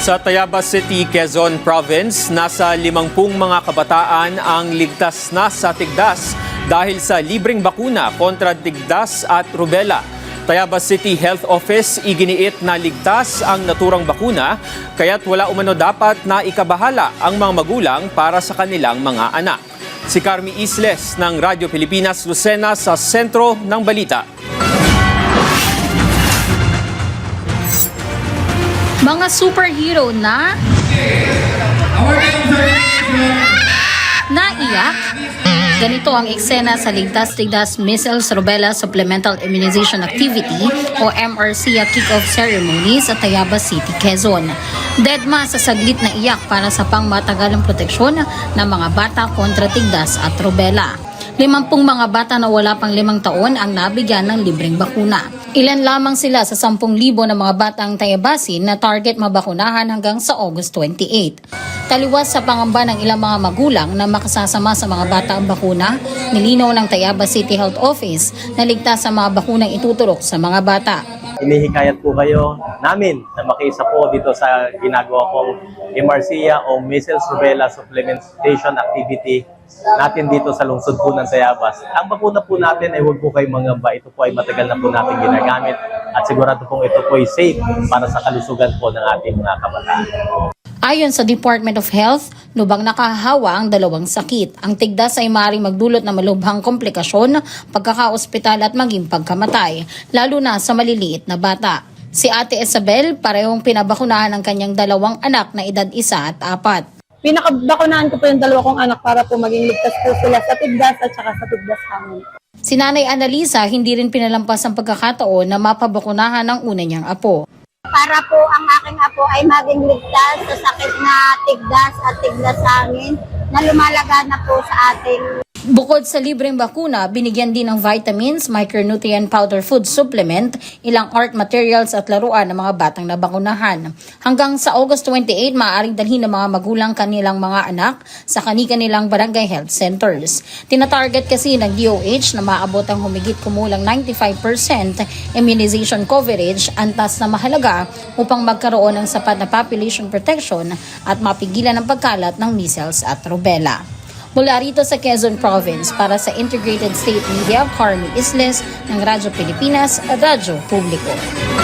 Sa Tayabas City, Quezon Province, nasa 50 mga kabataan ang ligtas na sa tigdas dahil sa libreng bakuna kontra tigdas at rubella. Tayabas City Health Office iginiit na ligtas ang naturang bakuna, kaya't wala umano dapat na ikabahala ang mga magulang para sa kanilang mga anak. Si Carmi Isles ng Radyo Pilipinas Lucena sa sentro ng balita. Mga superhero na naiyak. Ganito ang eksena sa Ligtas-Tigdas Measles Rubella Supplemental Immunization Activity o MRC at kick-off ceremony sa Tayabas City, Quezon. Dedma sa saglit na iyak para sa pangmatagalang proteksyon ng mga bata kontra tigdas at rubella. 50 mga bata na wala pang 5 taon ang nabigyan ng libreng bakuna. Ilan lamang sila sa 10,000 na mga batang Tayabasin na target mabakunahan hanggang sa August 28. Taliwas sa pangamba ng ilang mga magulang na makasasama sa mga bata ang bakuna, nilinaw ng Tayabas City Health Office na ligtas sa mga bakunang ituturok sa mga bata. Inihikayat po kayo namin na makiisa po dito sa ginagawa kong MRCA o Measles Rubella Supplementation Activity natin dito sa lungsod po ng Tayabas. Ang bakuna po natin ay huwag po kayong mangamba. Ito po ay matagal na po natin ginagamit at sigurado pong ito po ay safe para sa kalusugan po ng ating mga kabataan. Ayon sa Department of Health, lubang nakahawa ang dalawang sakit. Ang tigdas ay maaaring magdulot ng malubhang komplikasyon, pagkakaospital at maging pagkamatay, lalo na sa maliliit na bata. Si Ate Isabel, parehong pinabakunahan ang kanyang 2 anak na edad 1 at 4. Pinakabakunahan ko po yung 2 kong anak para po maging ligtas po sila sa tigdas at saka sa tigdas hangin. Si Nanay Annalisa, hindi rin pinalampas ang pagkakataon na mapabakunahan ang una niyang apo. Para po ang aking apo ay maging ligtas sa sakit na tigdas at tigdas hangin na lumalaga po sa ating. Bukod sa libreng bakuna, binigyan din ng vitamins, micronutrient powder food supplement, ilang art materials at laruan ng mga batang nabakunahan. Hanggang sa August 28, maaaring dalhin ng mga magulang kanilang mga anak sa kanilang barangay health centers. Tinatarget kasi ng DOH na maabot ang humigit kumulang 95% immunization coverage, antas na mahalaga upang magkaroon ng sapat na population protection at mapigilan ang pagkalat ng measles at rubella. Mula rito sa Quezon Province para sa Integrated State Media, Carmi Isles ng Radyo Pilipinas at Radyo Publiko.